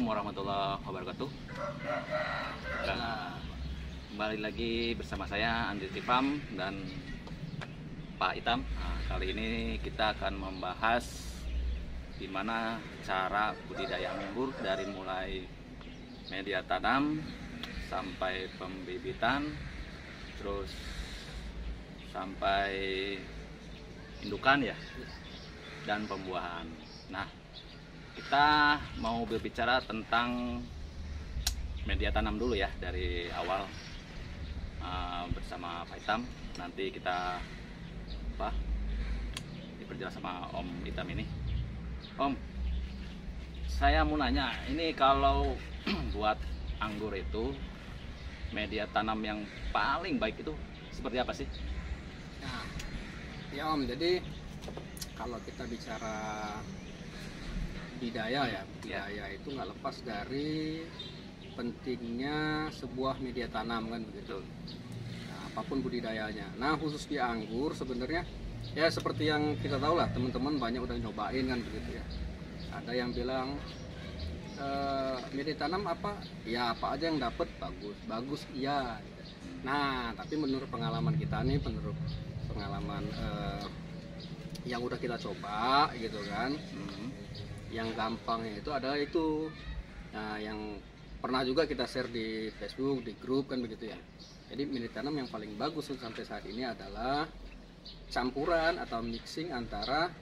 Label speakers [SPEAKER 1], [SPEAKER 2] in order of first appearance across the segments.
[SPEAKER 1] Assalamualaikum warahmatullahi wabarakatuh. Nah, kembali lagi bersama saya Andi Tifam dan Pak Itam. Nah, kali ini kita akan membahas gimana cara budidaya anggur dari mulai media tanam sampai pembibitan, terus sampai indukan ya, dan pembuahan. Nah, kita mau berbicara tentang media tanam dulu ya dari awal bersama Pak Itam. Nanti kita diperjelas sama Om Itam ini. Om, saya mau nanya, ini kalau buat anggur itu media tanam yang paling baik itu seperti apa sih?
[SPEAKER 2] Nah, ya Om, jadi kalau kita bicara budidaya itu nggak lepas dari pentingnya sebuah media tanam kan begitu. Nah, apapun budidayanya. Nah, khusus di anggur sebenarnya ya seperti yang kita tahu lah, teman-teman banyak udah nyobain kan begitu ya. Ada yang bilang media tanam apa? Ya apa aja yang dapat bagus iya. Nah, tapi menurut pengalaman kita nih, menurut pengalaman yang udah kita coba gitu kan, yang gampangnya itu adalah itu. Nah, yang pernah juga kita share di Facebook, di grup kan begitu ya. Jadi media tanam yang paling bagus sampai saat ini adalah campuran atau mixing antara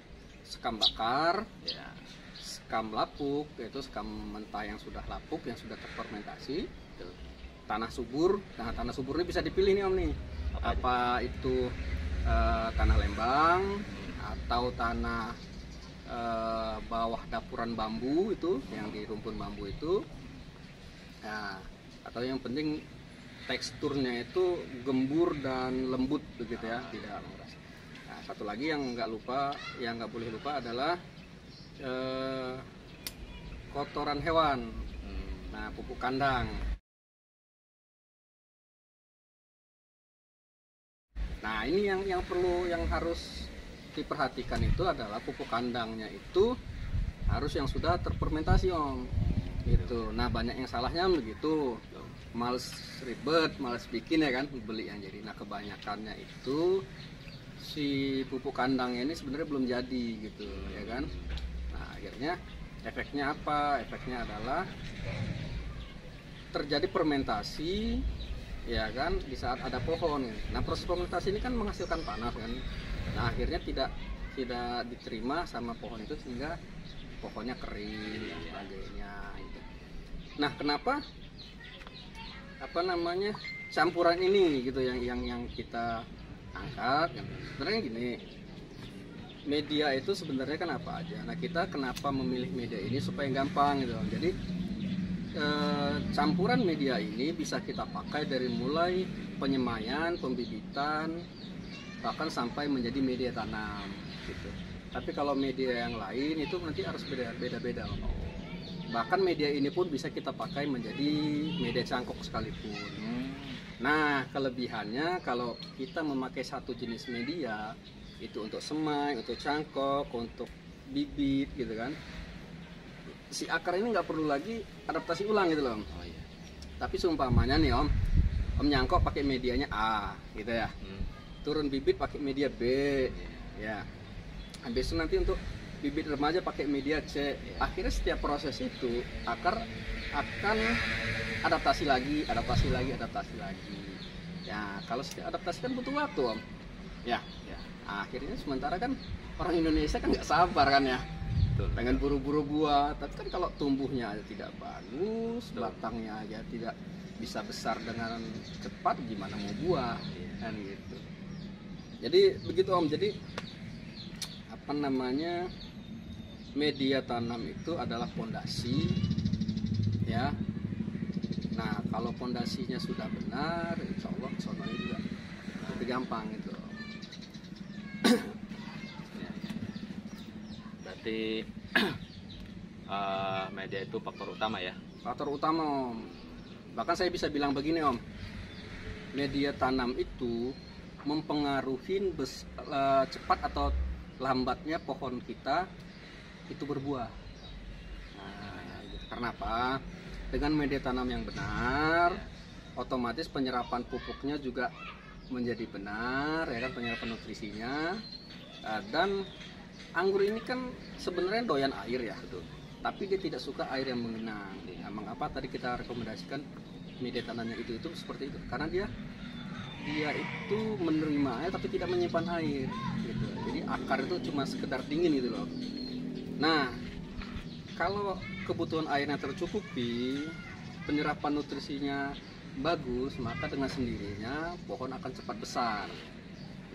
[SPEAKER 2] sekam bakar, ya, sekam lapuk, yaitu sekam mentah yang sudah lapuk, yang sudah terfermentasi, tanah subur. Nah, tanah subur ini bisa dipilih nih Om nih, apa itu tanah lembang atau tanah bawah dapuran bambu itu, yang di rumpun bambu itu. Nah, atau yang penting teksturnya itu gembur dan lembut begitu ya, tidak mengeras. Nah, satu lagi yang nggak boleh lupa adalah kotoran hewan. Nah, pupuk kandang. Nah, ini yang harus diperhatikan itu adalah pupuk kandangnya itu harus yang sudah terfermentasi Om gitu. Nah, banyak yang salahnya begitu, males ribet, males bikin ya kan, beli yang jadi. Nah, kebanyakannya itu si pupuk kandang ini sebenarnya belum jadi gitu ya kan. Nah, akhirnya efeknya apa? Efeknya adalah terjadi fermentasi ya kan di saat ada pohon. Nah, proses fermentasi ini kan menghasilkan panas kan. Nah, akhirnya tidak diterima sama pohon itu sehingga pohonnya kering dan sebagainya gitu. Nah, kenapa campuran ini gitu yang kita angkat kan? Sebenarnya gini, media itu sebenarnya kan apa aja. Nah, kita kenapa memilih media ini supaya gampang gitu. Jadi campuran media ini bisa kita pakai dari mulai penyemaian, pembibitan, bahkan sampai menjadi media tanam gitu. Tapi kalau media yang lain itu nanti harus beda-beda. Bahkan media ini pun bisa kita pakai menjadi media cangkok sekalipun. Nah, kelebihannya kalau kita memakai satu jenis media itu untuk semai, untuk cangkok, untuk bibit gitu kan, si akar ini nggak perlu lagi adaptasi ulang gitu loh Om. Oh, iya. Tapi seumpamanya nih Om nyangkok pakai medianya A gitu ya. Turun bibit pakai media B, ya. Habis itu nanti untuk bibit remaja pakai media C. Akhirnya setiap proses itu akar akan adaptasi lagi. Ya, kalau setiap adaptasi kan butuh waktu Om. Ya. Akhirnya sementara kan orang Indonesia kan nggak sabar kan ya. Pengen buru-buru buah. Tapi kan kalau tumbuhnya aja tidak bagus, batangnya aja tidak bisa besar dengan cepat, gimana mau buah kan gitu. Jadi begitu Om. Jadi media tanam itu adalah pondasi ya. Nah, kalau pondasinya sudah benar, insya Allah sononya juga lebih gampang gitu.
[SPEAKER 1] Berarti media itu faktor utama ya?
[SPEAKER 2] Faktor utama Om. Bahkan saya bisa bilang begini Om, media tanam itu mempengaruhi cepat atau lambatnya pohon kita itu berbuah. Nah, Karena apa? Dengan media tanam yang benar, otomatis penyerapan pupuknya juga menjadi benar, ya kan, penyerapan nutrisinya. Dan anggur ini kan sebenarnya doyan air ya, tapi dia tidak suka air yang mengenang. Emang apa tadi kita rekomendasikan media tanamnya itu seperti itu, karena dia itu menerima air tapi tidak menyimpan air gitu. Jadi akar itu cuma sekedar dingin gitu loh. Nah, kalau kebutuhan airnya tercukupi, penyerapan nutrisinya bagus, maka dengan sendirinya pohon akan cepat besar.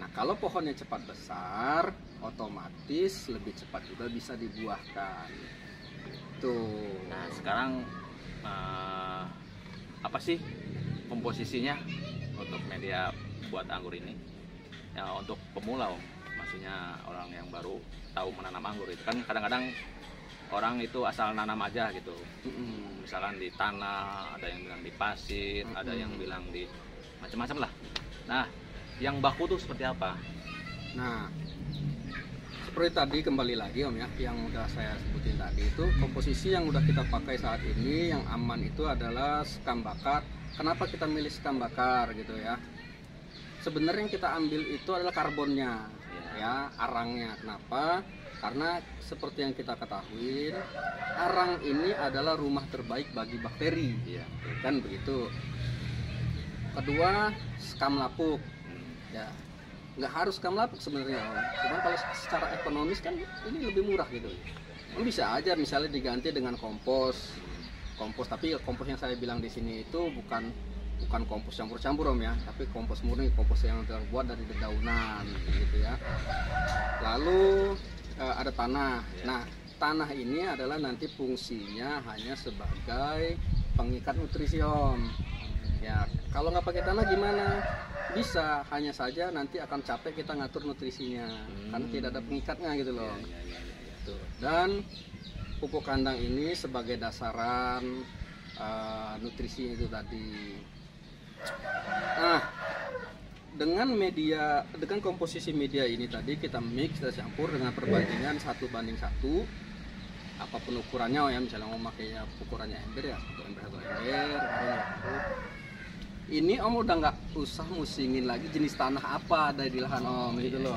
[SPEAKER 2] Nah, kalau pohonnya cepat besar, otomatis lebih cepat juga bisa dibuahkan. Tuh.
[SPEAKER 1] Nah, sekarang apa sih komposisinya untuk media buat anggur ini? Ya, untuk pemula, Om. Maksudnya orang yang baru tahu menanam anggur itu kan kadang-kadang orang itu asal nanam aja gitu. Misalkan di tanah, ada yang bilang di pasir, ada yang bilang di macam-macam lah. Nah, yang baku tuh seperti apa?
[SPEAKER 2] Nah, seperti tadi kembali lagi Om ya, yang udah saya sebutin tadi itu komposisi yang udah kita pakai saat ini yang aman itu adalah sekam bakar. Kenapa kita milih sekam bakar gitu ya? Sebenarnya yang kita ambil itu adalah karbonnya, ya, arangnya. Kenapa? Karena seperti yang kita ketahui, arang ini adalah rumah terbaik bagi bakteri, kan begitu. Kedua, skam lapuk, ya, nggak harus skam lapuk sebenarnya, cuman kalau secara ekonomis kan ini lebih murah gitu. Bisa aja misalnya diganti dengan kompos, tapi kompos yang saya bilang di sini itu bukan kompos campur-campur Om ya, tapi kompos murni, kompos yang terbuat dari dedaunan gitu ya. Lalu ada tanah. Nah, tanah ini adalah nanti fungsinya hanya sebagai pengikat nutrisi Om. Ya, kalau nggak pakai tanah gimana? Bisa, hanya saja nanti akan capek kita ngatur nutrisinya karena tidak ada pengikatnya gitu loh. Tuh. Dan pupuk kandang ini sebagai dasaran nutrisi itu tadi. Nah, dengan komposisi media ini tadi kita mix, kita campur dengan perbandingan 1:1, apapun ukurannya ya, misalnya mau makainya ukurannya ember ya, satu ember ini Om udah nggak usah musingin lagi jenis tanah apa ada di lahan Om gitu loh.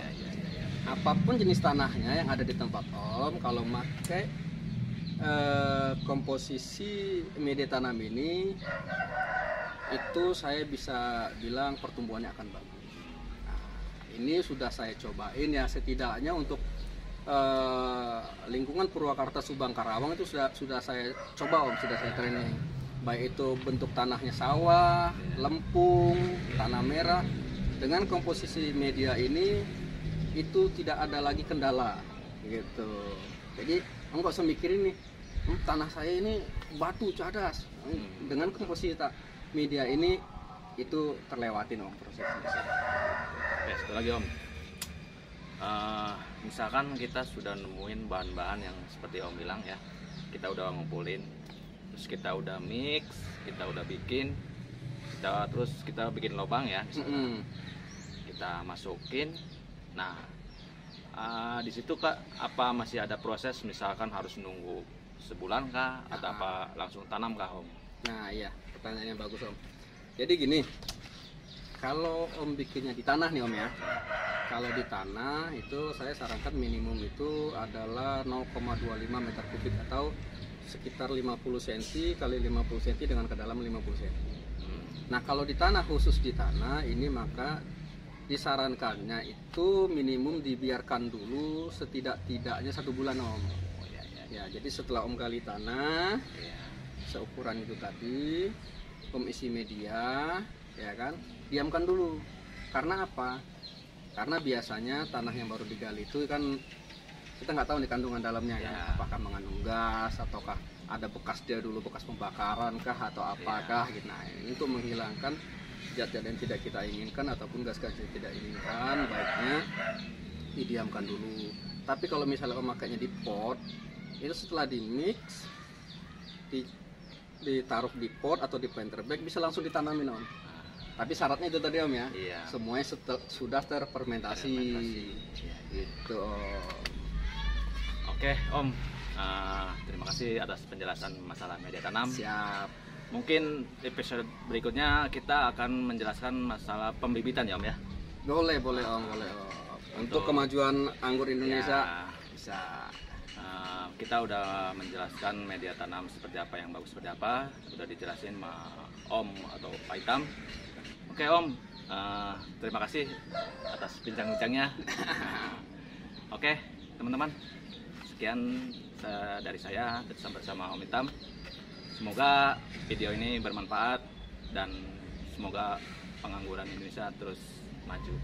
[SPEAKER 2] Apapun jenis tanahnya yang ada di tempat Om, kalau pakai komposisi media tanam ini, itu saya bisa bilang pertumbuhannya akan bagus. Nah, ini sudah saya cobain ya, setidaknya untuk lingkungan Purwakarta, Subang, Karawang itu sudah saya coba Om, sudah saya training. Baik itu bentuk tanahnya sawah, lempung, tanah merah. Dengan komposisi media ini itu tidak ada lagi kendala gitu. Jadi nggak usah mikirin nih, tanah saya ini batu cadas. Dengan komposisi media ini itu terlewatin Om prosesnya.
[SPEAKER 1] Oke, satu lagi Om. Misalkan kita sudah nemuin bahan-bahan yang seperti Om bilang ya, kita udah ngumpulin, terus kita udah mix, kita udah bikin, terus kita bikin lubang ya, misalkan. Kita masukin. Nah, di situ Kak, apa masih ada proses, misalkan harus nunggu sebulan kah, atau apa langsung tanam kah Om?
[SPEAKER 2] Nah iya, pertanyaannya bagus Om. Jadi gini, kalau Om bikinnya di tanah nih Om ya, kalau di tanah itu saya sarankan minimum itu adalah 0,25 meter kubik atau sekitar 50 cm kali 50 cm dengan kedalaman 50 cm. Nah kalau di tanah, khusus di tanah ini, maka disarankannya itu minimum dibiarkan dulu setidak-tidaknya 1 bulan Om. Ya, jadi setelah Om gali tanah seukuran itu tadi, Om isi media, ya kan, diamkan dulu. Karena apa? Karena biasanya tanah yang baru digali itu kan kita nggak tahu nih kandungan dalamnya kan, apakah mengandung gas ataukah ada bekas dia dulu, bekas pembakaran kah atau apakah gitu. Nah, ini untuk menghilangkan zat-zat yang tidak kita inginkan ataupun gas-gas yang tidak inginkan, baiknya didiamkan dulu. Tapi kalau misalnya Om makanya di pot, itu setelah di mix, ditaruh di pot atau di planter bag, bisa langsung ditanamin Om. Tapi syaratnya itu tadi Om ya, semuanya sudah terfermentasi. Gitu Om.
[SPEAKER 1] Oke Om, Terima kasih atas penjelasan masalah media tanam.
[SPEAKER 2] Siap.
[SPEAKER 1] Mungkin episode berikutnya kita akan menjelaskan masalah pembibitan ya Om ya.
[SPEAKER 2] Boleh Om, boleh Om. Untuk kemajuan anggur Indonesia
[SPEAKER 1] Ya,
[SPEAKER 2] bisa.
[SPEAKER 1] kita udah menjelaskan media tanam seperti apa, yang bagus seperti apa, udah dijelasin sama Om atau Pak Hitam. Oke Om, terima kasih atas bincang-bincangnya. Oke teman-teman, sekian dari saya bersama Om Hitam. Semoga video ini bermanfaat dan semoga pengangguran Indonesia terus maju.